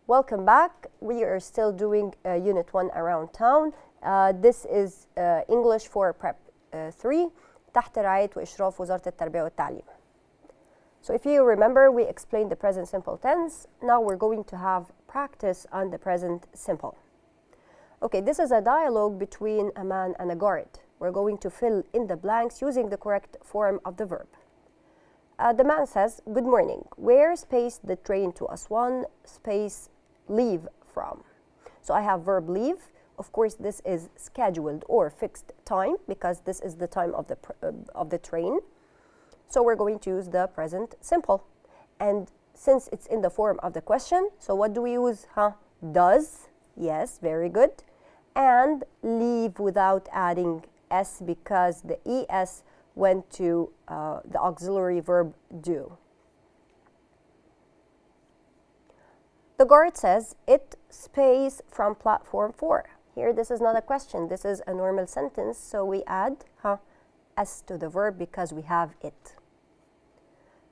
Welcome back. We are still doing Unit 1 Around Town. This is English for Prep 3 تحت رعاية وإشراف وزارة التربية والتعليم. So if you remember, we explained the present simple tense. Now we're going to have practice on the present simple. Okay, this is a dialogue between a man and a guard. We're going to fill in the blanks using the correct form of the verb. The man says, "Good morning. Where space the train to Aswan space leave from?" So I have verb leave. Of course, this is scheduled or fixed time because this is the time of the train. So we're going to use the present simple. And since it's in the form of the question, so what do we use? Does. Yes, very good. And leave without adding S because the ES went to the auxiliary verb do. The guard says, "It space from platform 4. Here, this is not a question. This is a normal sentence. So we add S to the verb because we have it.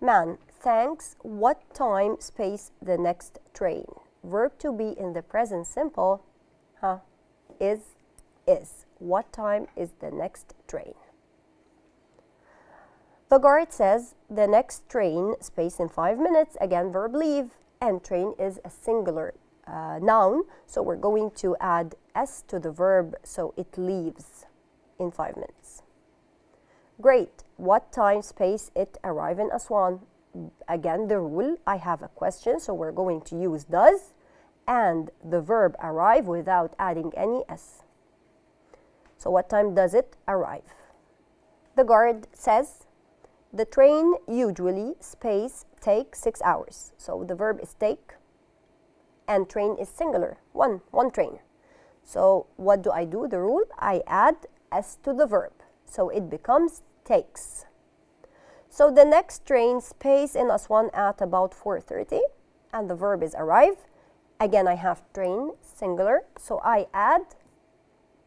Man, thanks. What time space the next train? Verb to be in the present simple is. What time is the next train? The guard says the next train space in 5 minutes. Again, verb leave, and train is a singular noun. So we're going to add S to the verb so it leaves in 5 minutes. Great. What time space it arrive in Aswan? Again, the rule, I have a question, so we're going to use does and the verb arrive without adding any S. So what time does it arrive? The guard says the train usually space takes 6 hours. So the verb is take and train is singular, one train. So what do? The rule, I add S to the verb. So it becomes takes. So the next train space in Aswan at about 4:30 and the verb is arrive. Again, I have train singular. So I add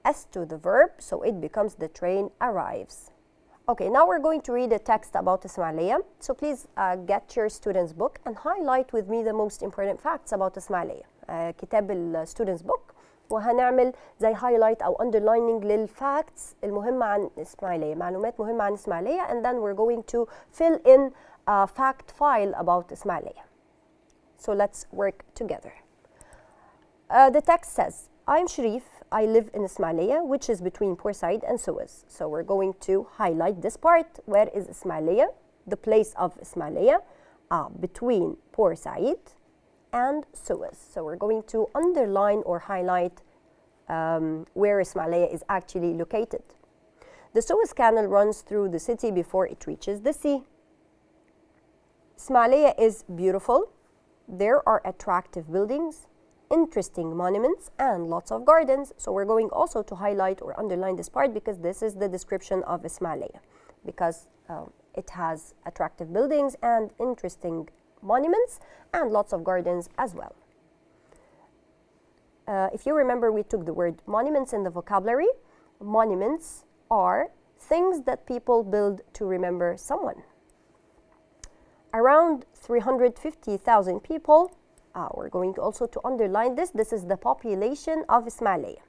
S to the verb. So it becomes the train arrives. Okay, now we're going to read a text about Ismailia. So please get your student's book and highlight with me the most important facts about Ismailia. كتاب الستودنت's book وهنعمل زي highlight أو underlining للفacts المهمة عن إسماعيلية، معلومات مهمة عن إسماعيلية, and then we're going to fill in a fact file about Ismailia. So let's work together. The text says, "I'm Sharif. I live in Ismailia, which is between Port Said and Suez." So we're going to highlight this part. Where is Ismailia? The place of Ismailia between Port Said and Suez. So we're going to underline or highlight where Ismailia is actually located. The Suez Canal runs through the city before it reaches the sea. Ismailia is beautiful. There are attractive buildings, interesting monuments, and lots of gardens. So we're going also to highlight or underline this part because this is the description of Ismailia, because it has attractive buildings and interesting monuments and lots of gardens as well. If you remember, we took the word monuments in the vocabulary. Monuments are things that people build to remember someone. Around 350,000 people. We're going also to underline this. This is the population of Ismailia,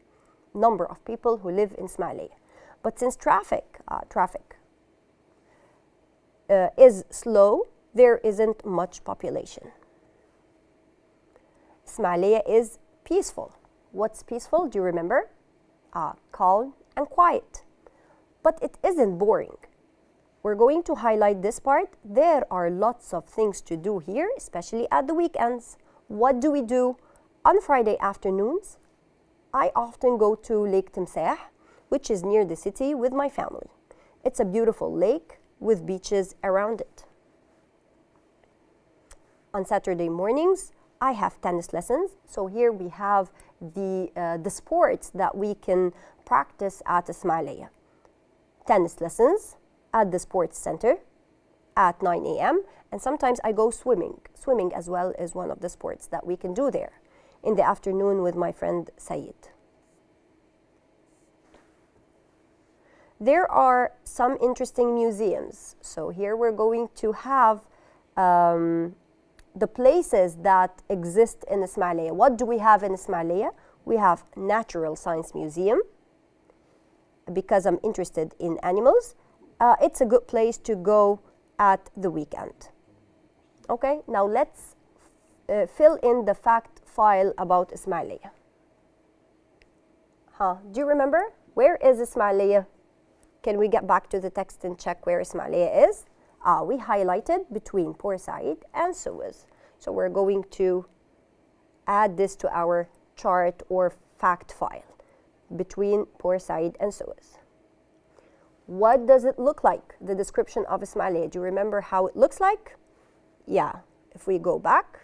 number of people who live in Ismailia. But since traffic is slow, there isn't much population. Ismailia is peaceful. What's peaceful? Do you remember? Calm and quiet. But it isn't boring. We're going to highlight this part. There are lots of things to do here, especially at the weekends. What do we do? On Friday afternoons, I often go to Lake Timsah, which is near the city, with my family. It's a beautiful lake with beaches around it. On Saturday mornings, I have tennis lessons. So here we have the sports that we can practice at Ismailia. Tennis lessons at the sports center at 9 a.m. And sometimes I go swimming. Swimming as well is one of the sports that we can do there in the afternoon with my friend Sayed. There are some interesting museums. So here we're going to have the places that exist in Ismailia. What do we have in Ismailia? We have Natural Science Museum, because I'm interested in animals. It's a good place to go at the weekend. Okay, now let's fill in the fact file about Ismailia. Do you remember? Where is Ismailia? Can we get back to the text and check where Ismailia is? We highlighted between Port Said and Suez. So we're going to add this to our chart or fact file. Between Port Said and Suez. What does it look like? The description of Ismailia. Do you remember how it looks like? Yeah, if we go back,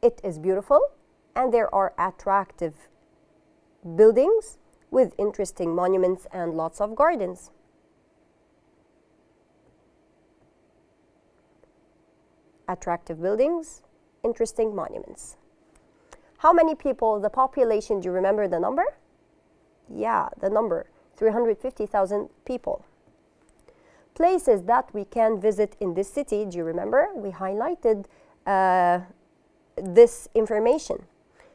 it is beautiful and there are attractive buildings with interesting monuments and lots of gardens. Attractive buildings, interesting monuments. How many people, the population, do you remember the number? Yeah, the number, 350,000 people. Places that we can visit in this city, do you remember? We highlighted this information.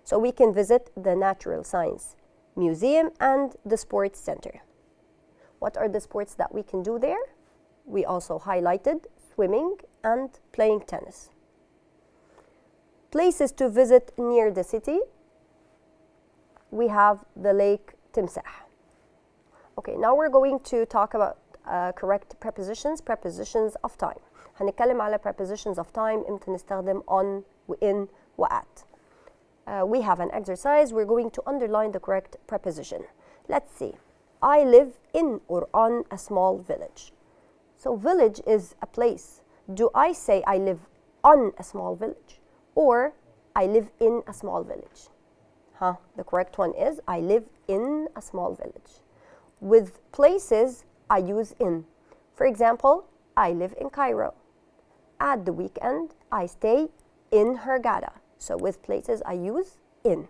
So we can visit the Natural Science Museum and the Sports Center. What are the sports that we can do there? We also highlighted swimming and playing tennis. Places to visit near the city, we have the Lake Timsah. Okay, now we're going to talk about correct prepositions, prepositions of time. هنتكلم على prepositions of time امتى نستخدم on وin وat. We have an exercise. We're going to underline the correct preposition. Let's see. I live in or on a small village. So village is a place. Do I say I live on a small village or I live in a small village? The correct one is I live in a small village. With places, I use in. For example, I live in Cairo. At the weekend, I stay in Hurghada. So with places, I use in.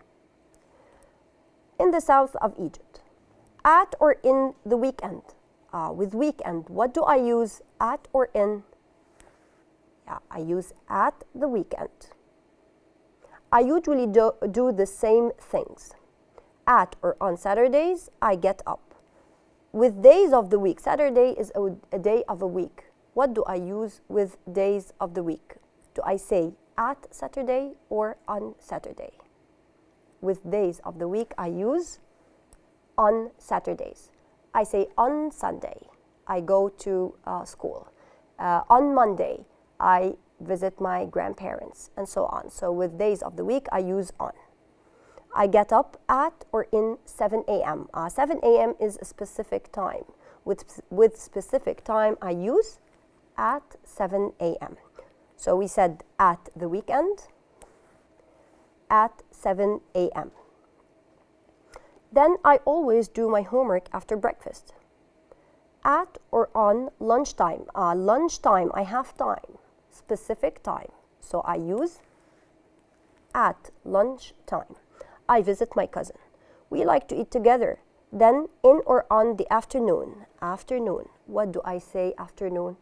In the south of Egypt. At or in the weekend. With weekend, what do I use? At or in? Yeah, I use at the weekend. I usually do the same things. At or on Saturdays, I get up. With days of the week, Saturday is a day of a week. What do I use with days of the week? Do I say at Saturday or on Saturday? With days of the week, I use on Saturdays. I say on Sunday, I go to school. On Monday, I visit my grandparents, and so on. So with days of the week, I use on. I get up at or in 7 a.m. 7 a.m. is a specific time. With specific time, I use at 7 a.m. So we said at the weekend, at 7 a.m. Then I always do my homework after breakfast. At or on lunchtime. Lunchtime, I have time, specific time. So I use at lunchtime. I visit my cousin. We like to eat together. Then in or on the afternoon. Afternoon. What do I say afternoon?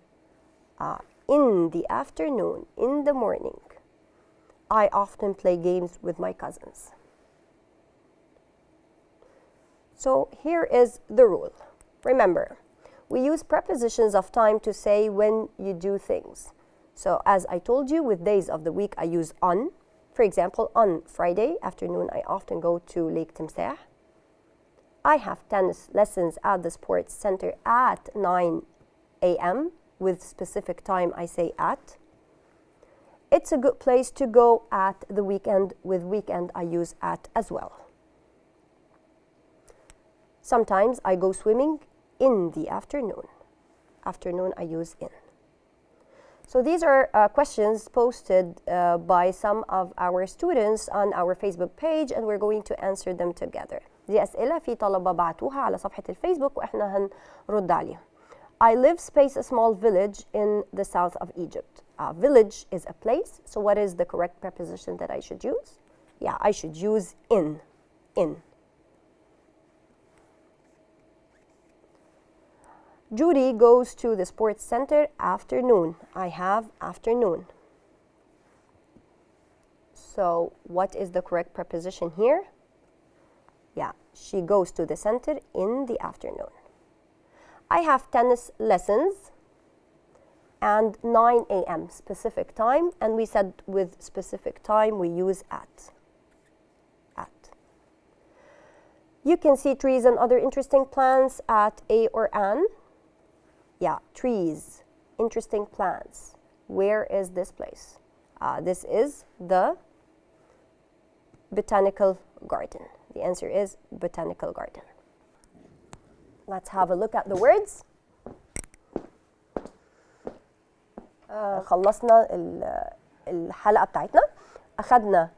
In the afternoon, in the morning. I often play games with my cousins. So here is the rule. Remember, we use prepositions of time to say when you do things. So as I told you, with days of the week, I use on. For example, on Friday afternoon, I often go to Lake Timsah. I have tennis lessons at the sports center at 9 a.m. With specific time, I say at. It's a good place to go at the weekend. With weekend, I use at as well. Sometimes I go swimming in the afternoon. Afternoon, I use in. So these are questions posted by some of our students on our Facebook page, and we're going to answer them together. دي أسئلة في طلبة بعتوها على صفحة الفيسبوك وإحنا هنرد عليها. I live space a small village in the south of Egypt. Village is a place, so what is the correct preposition that I should use? Yeah, I should use in. In. Judy goes to the sports center afternoon. I have afternoon. So what is the correct preposition here? Yeah, she goes to the center in the afternoon. I have tennis lessons and 9 a.m. specific time, and we said with specific time we use at. You can see trees and other interesting plants at a or an. Yeah, trees, interesting plants. Where is this place? This is the botanical garden. The answer is botanical garden. Let's have a look at the words. خلصنا الحلقة بتاعتنا. أخذنا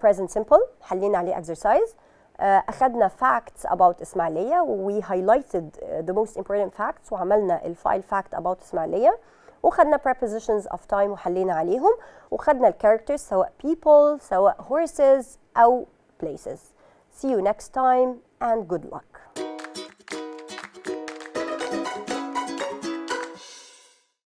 present simple، حلينا عليه exercise. أخذنا facts about إسماعيلية. We highlighted the most important facts وعملنا الفايل fact about إسماعيلية. وخدنا prepositions of time وحلينا عليهم. وخدنا الcharacters سواء people سواء horses أو places. See you next time and good luck.